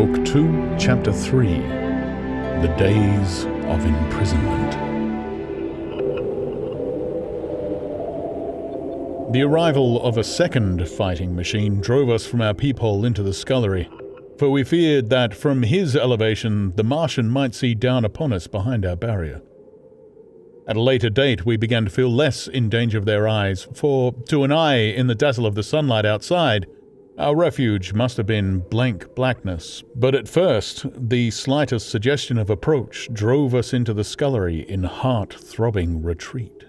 Book 2, Chapter 3, The Days of Imprisonment. The arrival of a second fighting machine drove us from our peephole into the scullery, for we feared that from his elevation the Martian might see down upon us behind our barrier. At a later date we began to feel less in danger of their eyes, for to an eye in the dazzle of the sunlight outside, our refuge must have been blank blackness, but at first the slightest suggestion of approach drove us into the scullery in heart-throbbing retreat.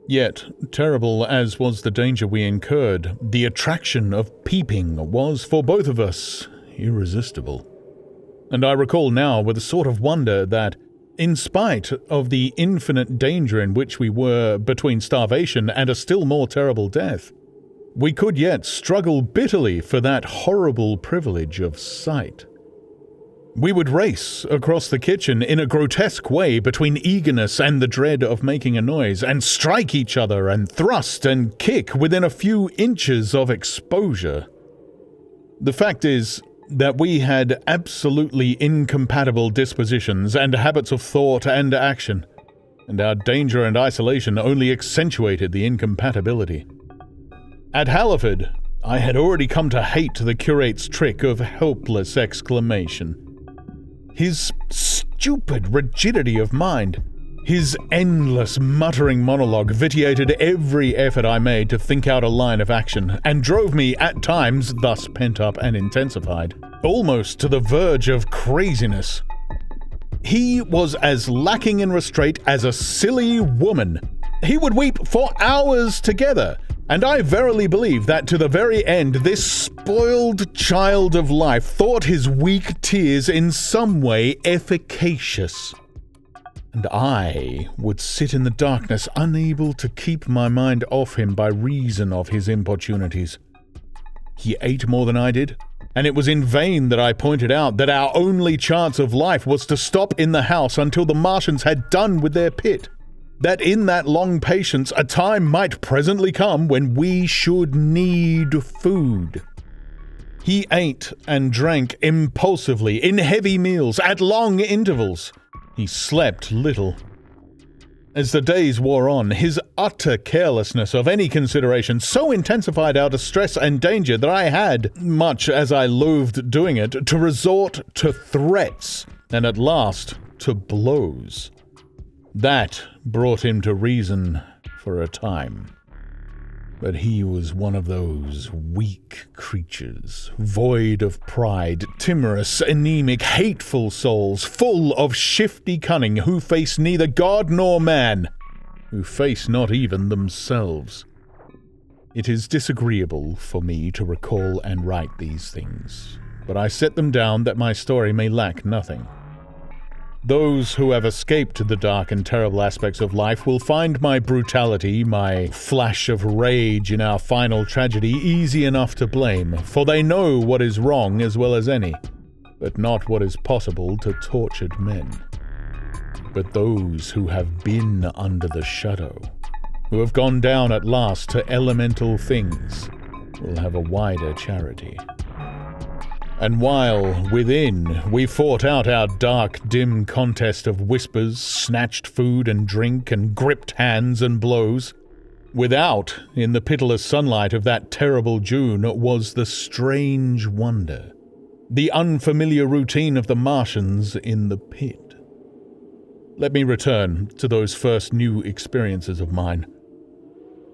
Yet, terrible as was the danger we incurred, the attraction of peeping was, for both of us, irresistible. And I recall now with a sort of wonder that, in spite of the infinite danger in which we were between starvation and a still more terrible death, we could yet struggle bitterly for that horrible privilege of sight. We would race across the kitchen in a grotesque way between eagerness and the dread of making a noise, and strike each other and thrust and kick within a few inches of exposure. The fact is that we had absolutely incompatible dispositions and habits of thought and action, and our danger and isolation only accentuated the incompatibility. At Halliford, I had already come to hate the curate's trick of helpless exclamation. His stupid rigidity of mind, his endless muttering monologue vitiated every effort I made to think out a line of action, and drove me at times, thus pent up and intensified, almost to the verge of craziness. He was as lacking in restraint as a silly woman. He would weep for hours together, and I verily believe that to the very end this spoiled child of life thought his weak tears in some way efficacious. And I would sit in the darkness, unable to keep my mind off him by reason of his importunities. He ate more than I did, and it was in vain that I pointed out that our only chance of life was to stop in the house until the Martians had done with their pit. That in that long patience a time might presently come when we should need food. He ate and drank impulsively, in heavy meals, at long intervals. He slept little. As the days wore on, his utter carelessness of any consideration so intensified our distress and danger that I had, much as I loathed doing it, to resort to threats, and at last to blows. That brought him to reason for a time. But he was one of those weak creatures, void of pride, timorous, anemic, hateful souls, full of shifty cunning, who face neither God nor man, who face not even themselves. It is disagreeable for me to recall and write these things, but I set them down that my story may lack nothing. Those who have escaped the dark and terrible aspects of life will find my brutality, my flash of rage in our final tragedy easy enough to blame, for they know what is wrong as well as any, but not what is possible to tortured men. But those who have been under the shadow, who have gone down at last to elemental things, will have a wider charity. And while, within, we fought out our dark, dim contest of whispers, snatched food and drink, and gripped hands and blows, without, in the pitiless sunlight of that terrible June, was the strange wonder, the unfamiliar routine of the Martians in the pit. Let me return to those first new experiences of mine.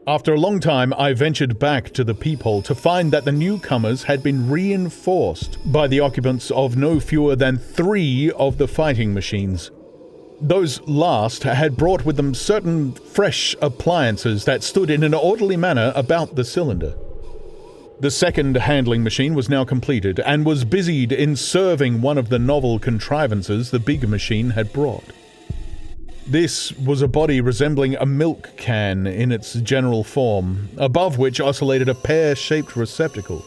After a long time, I ventured back to the peephole to find that the newcomers had been reinforced by the occupants of no fewer than 3 of the fighting machines. Those last had brought with them certain fresh appliances that stood in an orderly manner about the cylinder. The second handling machine was now completed, and was busied in serving one of the novel contrivances the big machine had brought. This was a body resembling a milk can in its general form, above which oscillated a pear-shaped receptacle,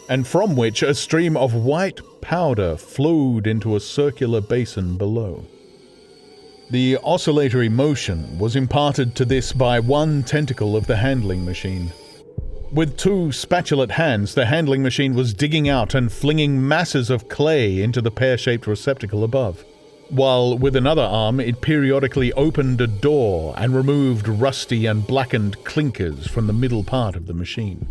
and from which a stream of white powder flowed into a circular basin below. The oscillatory motion was imparted to this by one tentacle of the handling machine. With two spatulate hands, the handling machine was digging out and flinging masses of clay into the pear-shaped receptacle above, while with another arm it periodically opened a door and removed rusty and blackened clinkers from the middle part of the machine.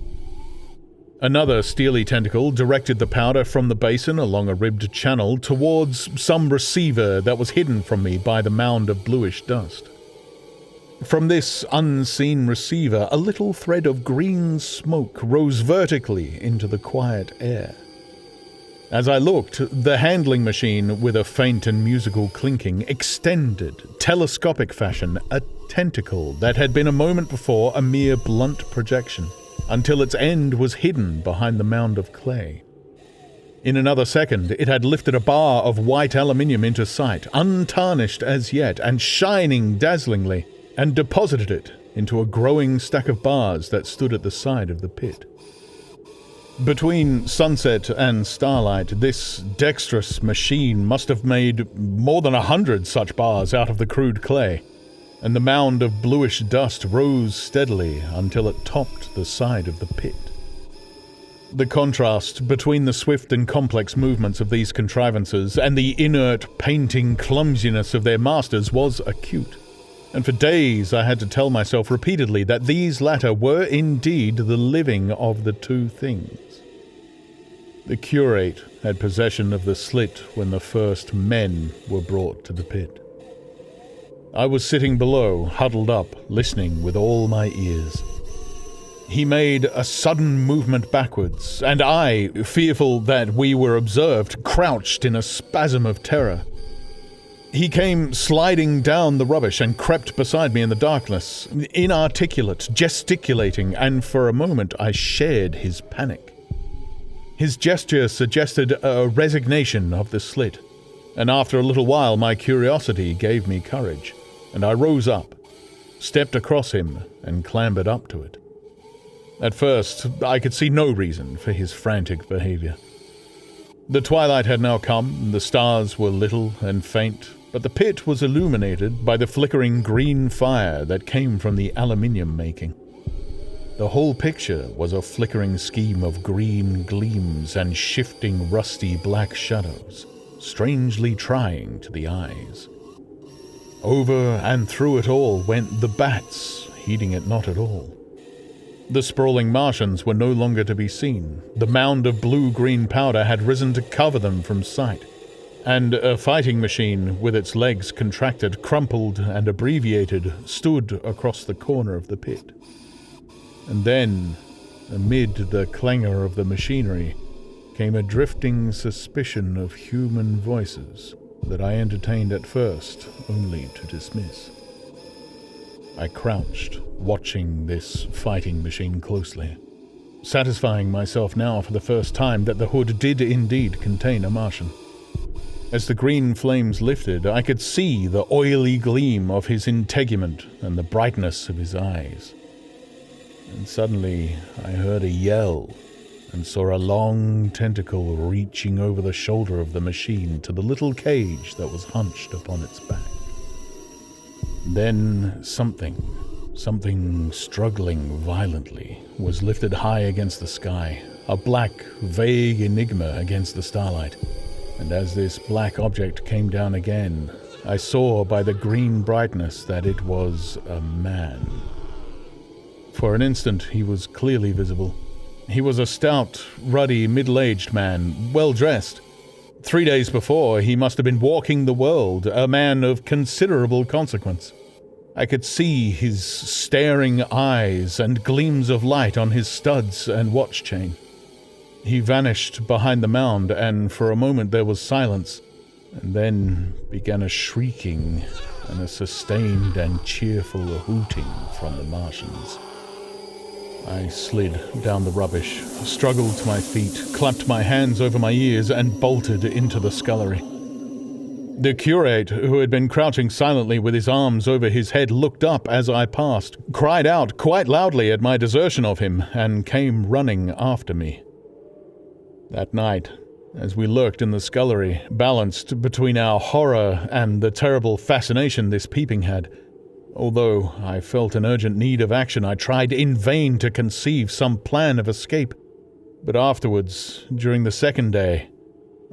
Another steely tentacle directed the powder from the basin along a ribbed channel towards some receiver that was hidden from me by the mound of bluish dust. From this unseen receiver, a little thread of green smoke rose vertically into the quiet air. As I looked, the handling machine, with a faint and musical clinking, extended, telescopic fashion, a tentacle that had been a moment before a mere blunt projection, until its end was hidden behind the mound of clay. In another second, it had lifted a bar of white aluminium into sight, untarnished as yet, and shining dazzlingly, and deposited it into a growing stack of bars that stood at the side of the pit. Between sunset and starlight, this dexterous machine must have made more than 100 such bars out of the crude clay, and the mound of bluish dust rose steadily until it topped the side of the pit. The contrast between the swift and complex movements of these contrivances and the inert, painting clumsiness of their masters was acute, and for days I had to tell myself repeatedly that these latter were indeed the living of the two things. The curate had possession of the slit when the first men were brought to the pit. I was sitting below, huddled up, listening with all my ears. He made a sudden movement backwards, and I, fearful that we were observed, crouched in a spasm of terror. He came sliding down the rubbish and crept beside me in the darkness, inarticulate, gesticulating, and for a moment I shared his panic. His gesture suggested a resignation of the slit, and after a little while my curiosity gave me courage, and I rose up, stepped across him, and clambered up to it. At first, I could see no reason for his frantic behavior. The twilight had now come, the stars were little and faint, but the pit was illuminated by the flickering green fire that came from the aluminium making. The whole picture was a flickering scheme of green gleams and shifting rusty black shadows, strangely trying to the eyes. Over and through it all went the bats, heeding it not at all. The sprawling Martians were no longer to be seen. The mound of blue-green powder had risen to cover them from sight, and a fighting machine, with its legs contracted, crumpled, and abbreviated, stood across the corner of the pit. And then, amid the clangor of the machinery, came a drifting suspicion of human voices that I entertained at first only to dismiss. I crouched, watching this fighting machine closely, satisfying myself now for the first time that the hood did indeed contain a Martian. As the green flames lifted, I could see the oily gleam of his integument and the brightness of his eyes. And suddenly I heard a yell and saw a long tentacle reaching over the shoulder of the machine to the little cage that was hunched upon its back. Then something struggling violently, was lifted high against the sky, a black, vague enigma against the starlight. And as this black object came down again, I saw by the green brightness that it was a man. For an instant he was clearly visible. He was a stout, ruddy, middle-aged man, well-dressed. 3 days before, he must have been walking the world, a man of considerable consequence. I could see his staring eyes and gleams of light on his studs and watch chain. He vanished behind the mound, and for a moment there was silence, and then began a shrieking and a sustained and cheerful hooting from the Martians. I slid down the rubbish, struggled to my feet, clapped my hands over my ears, and bolted into the scullery. The curate, who had been crouching silently with his arms over his head, looked up as I passed, cried out quite loudly at my desertion of him, and came running after me. That night, as we lurked in the scullery, balanced between our horror and the terrible fascination this peeping had, Although I felt an urgent need of action, I tried in vain to conceive some plan of escape. But afterwards, during the second day,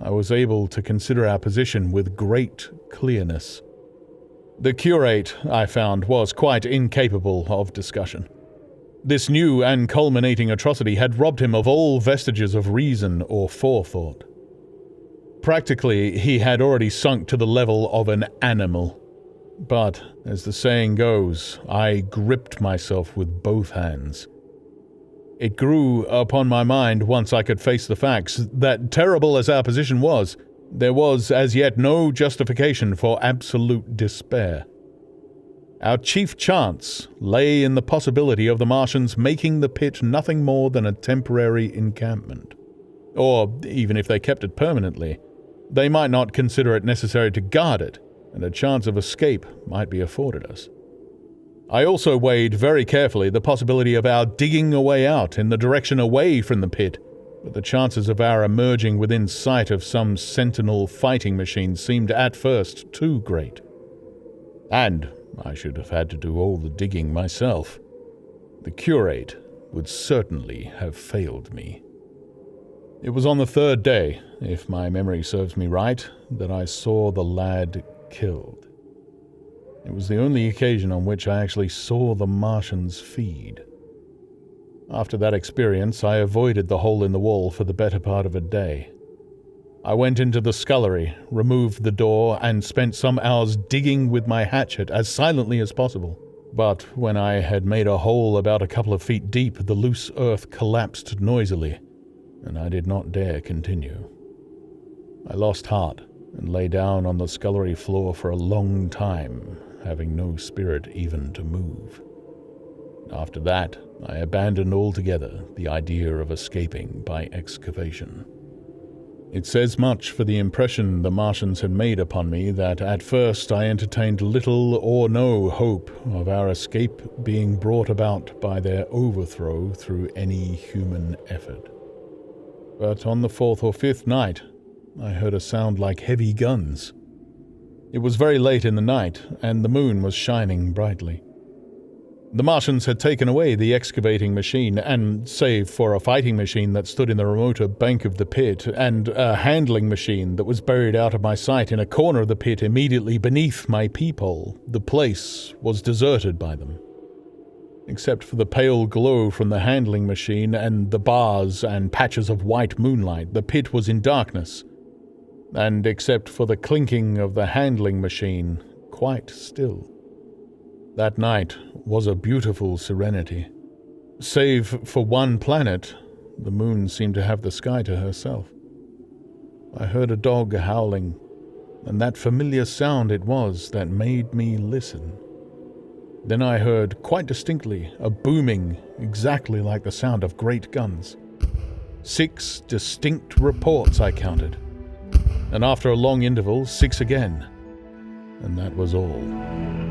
I was able to consider our position with great clearness. The curate, I found, was quite incapable of discussion. This new and culminating atrocity had robbed him of all vestiges of reason or forethought. Practically, he had already sunk to the level of an animal. But, as the saying goes, I gripped myself with both hands. It grew upon my mind once I could face the facts that, terrible as our position was, there was as yet no justification for absolute despair. Our chief chance lay in the possibility of the Martians making the pit nothing more than a temporary encampment. Or, even if they kept it permanently, they might not consider it necessary to guard it, and a chance of escape might be afforded us. I also weighed very carefully the possibility of our digging a way out in the direction away from the pit, but the chances of our emerging within sight of some sentinel fighting machine seemed at first too great. And I should have had to do all the digging myself. The curate would certainly have failed me. It was on the third day, if my memory serves me right, that I saw the lad killed. It was the only occasion on which I actually saw the Martians feed. After that experience, I avoided the hole in the wall for the better part of a day. I went into the scullery, removed the door, and spent some hours digging with my hatchet as silently as possible. But when I had made a hole about a couple of feet deep, the loose earth collapsed noisily, and I did not dare continue. I lost heart and lay down on the scullery floor for a long time, having no spirit even to move. After that, I abandoned altogether the idea of escaping by excavation. It says much for the impression the Martians had made upon me that at first I entertained little or no hope of our escape being brought about by their overthrow through any human effort. But on the fourth or fifth night, I heard a sound like heavy guns. It was very late in the night, and the moon was shining brightly. The Martians had taken away the excavating machine, and save for a fighting machine that stood in the remoter bank of the pit, and a handling machine that was buried out of my sight in a corner of the pit immediately beneath my peephole, the place was deserted by them. Except for the pale glow from the handling machine and the bars and patches of white moonlight, the pit was in darkness, and except for the clinking of the handling machine, quite still. That night was a beautiful serenity. Save for one planet, the moon seemed to have the sky to herself. I heard a dog howling, and that familiar sound it was that made me listen. Then I heard, quite distinctly, a booming exactly like the sound of great guns. 6 distinct reports I counted, and after a long interval, 6 again, and that was all.